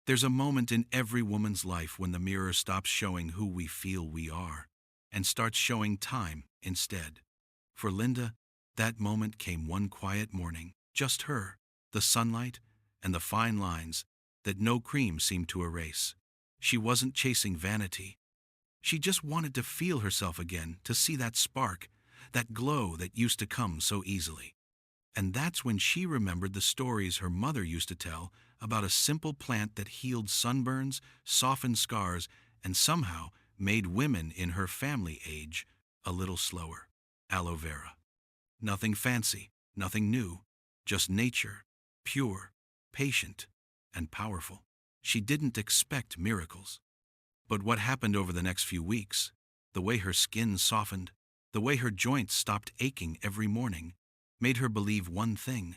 There's a moment in every woman's life when the mirror stops showing who we feel we are and starts showing time instead. For Linda, that moment came one quiet morning, just her, the sunlight, and the fine lines that no cream seemed to erase. She wasn't chasing vanity. She just wanted to feel herself again, to see that spark, that glow that used to come so easily. And that's when she remembered the stories her mother used to tell about a simple plant that healed sunburns, softened scars, and somehow made women in her family age a little slower. Aloe vera. Nothing fancy, nothing new, just nature, pure, patient, and powerful. She didn't expect miracles. But what happened over the next few weeks, the way her skin softened, the way her joints stopped aching every morning, made her believe one thing.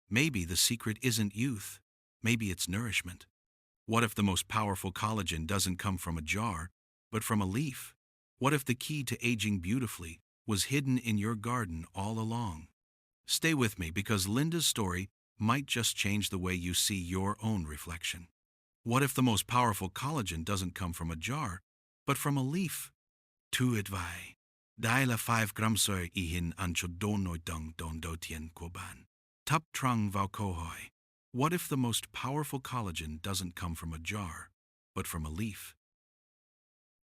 Maybe the secret isn't youth. Maybe it's nourishment. What if the most powerful collagen doesn't come from a jar, but from a leaf? What if the key to aging beautifully was hidden in your garden all along? Stay with me, because Linda's story might just change the way you see your own reflection. What if the most powerful collagen doesn't come from a jar, but from a leaf? Tu vai. Daila 5 gramsoy ihin anchodonoi dung don dotien koban. Tup trung vau kohoi. What if the most powerful collagen doesn't come from a jar, but from a leaf?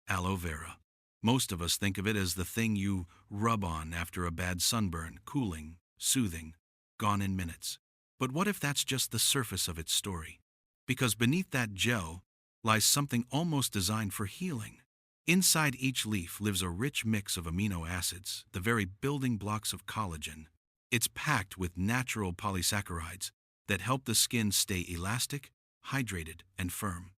Aloe vera. Most of us think of it as the thing you rub on after a bad sunburn, cooling, soothing, gone in minutes. But what if that's just the surface of its story? Because beneath that gel lies something almost designed for healing. Inside each leaf lives a rich mix of amino acids, the very building blocks of collagen. It's packed with natural polysaccharides that help the skin stay elastic, hydrated, and firm.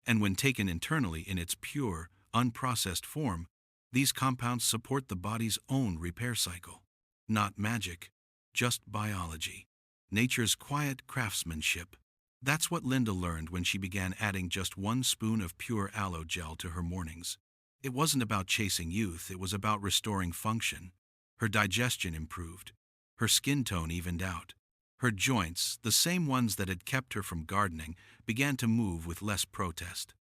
And when taken internally in its pure, unprocessed form, these compounds support the body's own repair cycle. Not magic, just biology. Nature's quiet craftsmanship. That's what Linda learned when she began adding just 1 spoon of pure aloe gel to her mornings. It wasn't about chasing youth, it was about restoring function. Her digestion improved. Her skin tone evened out. Her joints, the same ones that had kept her from gardening, began to move with less protest.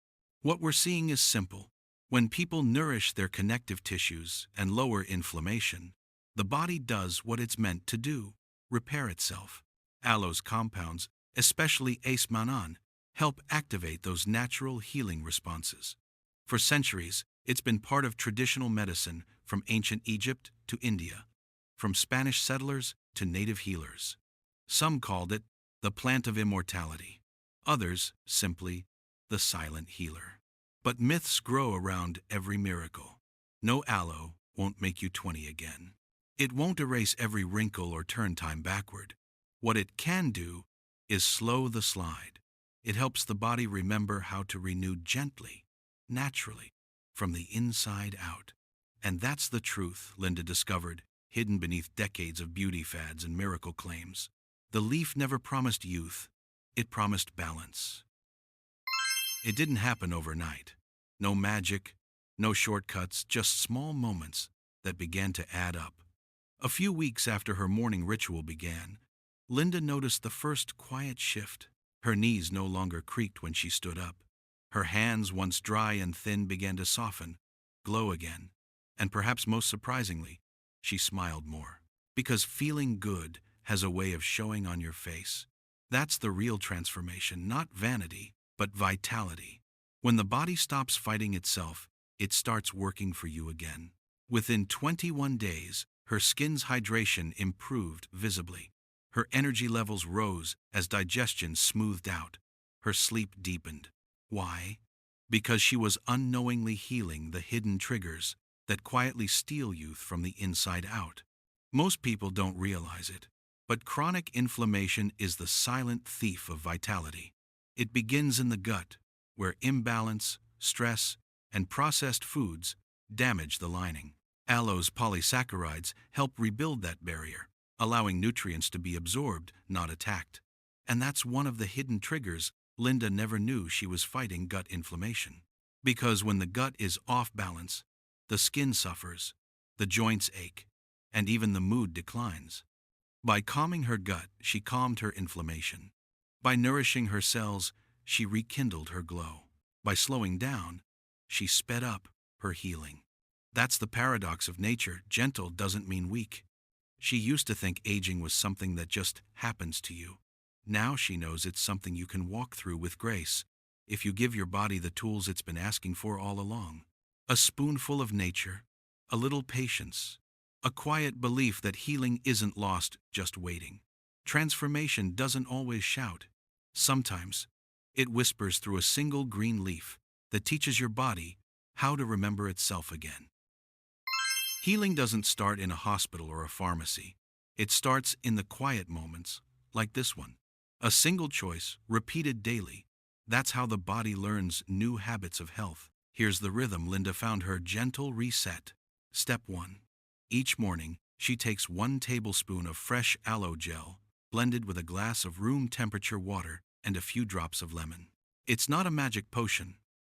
What we're seeing is simple. When people nourish their connective tissues and lower inflammation, the body does what it's meant to do: repair itself. Aloe's compounds, especially ace-manan, help activate those natural healing responses. For centuries, it's been part of traditional medicine, from ancient Egypt to India, from Spanish settlers to native healers. Some called it the plant of immortality, others simply the silent healer. But myths grow around every miracle. No aloe won't make you 20 again. It won't erase every wrinkle or turn time backward. What it can do is slow the slide. It helps the body remember how to renew gently, naturally, from the inside out. And that's the truth, Linda discovered, hidden beneath decades of beauty fads and miracle claims. The leaf never promised youth, it promised balance. It didn't happen overnight. No magic, no shortcuts, just small moments that began to add up. A few weeks after her morning ritual began, Linda noticed the first quiet shift. Her knees no longer creaked when she stood up. Her hands, once dry and thin, began to soften, glow again, and perhaps most surprisingly, she smiled more. Because feeling good has a way of showing on your face. That's the real transformation, not vanity, but vitality. When the body stops fighting itself, it starts working for you again. Within 21 days, her skin's hydration improved visibly. Her energy levels rose as digestion smoothed out. Her sleep deepened. Why? Because she was unknowingly healing the hidden triggers that quietly steal youth from the inside out. Most people don't realize it, but chronic inflammation is the silent thief of vitality. It begins in the gut, where imbalance, stress, and processed foods damage the lining. Aloe's polysaccharides help rebuild that barrier, allowing nutrients to be absorbed, not attacked. And that's one of the hidden triggers Linda never knew she was fighting: gut inflammation. Because when the gut is off balance, the skin suffers, the joints ache, and even the mood declines. By calming her gut, she calmed her inflammation. By nourishing her cells, she rekindled her glow. By slowing down, she sped up her healing. That's the paradox of nature. Gentle doesn't mean weak. She used to think aging was something that just happens to you. Now she knows it's something you can walk through with grace, if you give your body the tools it's been asking for all along. A spoonful of nature, a little patience, a quiet belief that healing isn't lost just waiting. Transformation doesn't always shout. Sometimes, it whispers through a single green leaf that teaches your body how to remember itself again. Healing doesn't start in a hospital or a pharmacy. It starts in the quiet moments, like this one. A single choice, repeated daily. That's how the body learns new habits of health. Here's the rhythm Linda found: her gentle reset. Step 1. Each morning, she takes 1 tablespoon of fresh aloe gel, blended with a glass of room temperature water and a few drops of lemon. It's not a magic potion,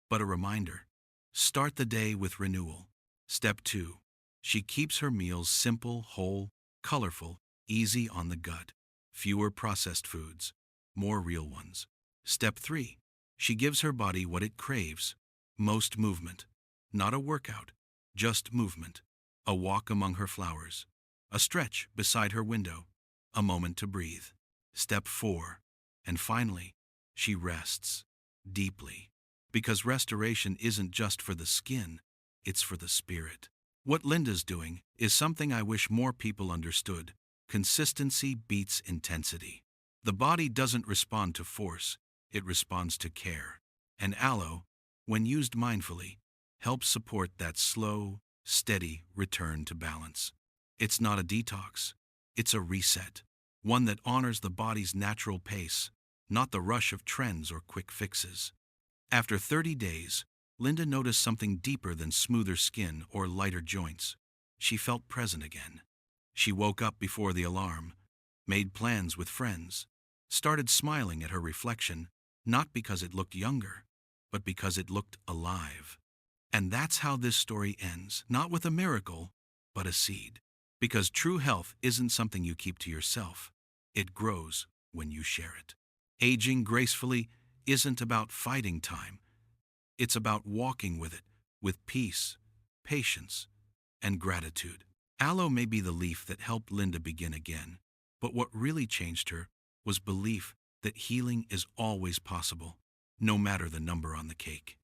but a reminder. Start the day with renewal. Step 2. She keeps her meals simple, whole, colorful, easy on the gut. Fewer processed foods, more real ones. Step 3. She gives her body what it craves. Most movement. Not a workout, just movement. A walk among her flowers. A stretch beside her window. A moment to breathe. Step 4. And finally, she rests. Deeply. Because restoration isn't just for the skin, it's for the spirit. What Linda's doing is something I wish more people understood. Consistency beats intensity. The body doesn't respond to force, it responds to care. And aloe, when used mindfully, helps support that slow, steady return to balance. It's not a detox, it's a reset. One that honors the body's natural pace, not the rush of trends or quick fixes. After 30 days, Linda noticed something deeper than smoother skin or lighter joints. She felt present again. She woke up before the alarm, made plans with friends, started smiling at her reflection, not because it looked younger, but because it looked alive. And that's how this story ends, not with a miracle, but a seed. Because true health isn't something you keep to yourself. It grows when you share it. Aging gracefully isn't about fighting time. It's about walking with it, with peace, patience, and gratitude. Aloe may be the leaf that helped Linda begin again, but what really changed her was belief that healing is always possible, no matter the number on the cake.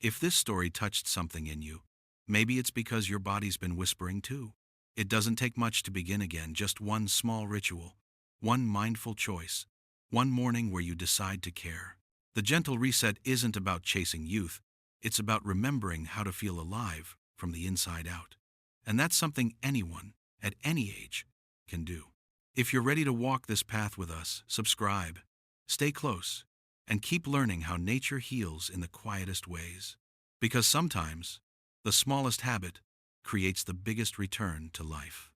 If this story touched something in you, maybe it's because your body's been whispering too. It doesn't take much to begin again, just one small ritual, one mindful choice, one morning where you decide to care. The gentle reset isn't about chasing youth, it's about remembering how to feel alive from the inside out. And that's something anyone, at any age, can do. If you're ready to walk this path with us, subscribe, stay close, and keep learning how nature heals in the quietest ways. Because sometimes, the smallest habit creates the biggest return to life.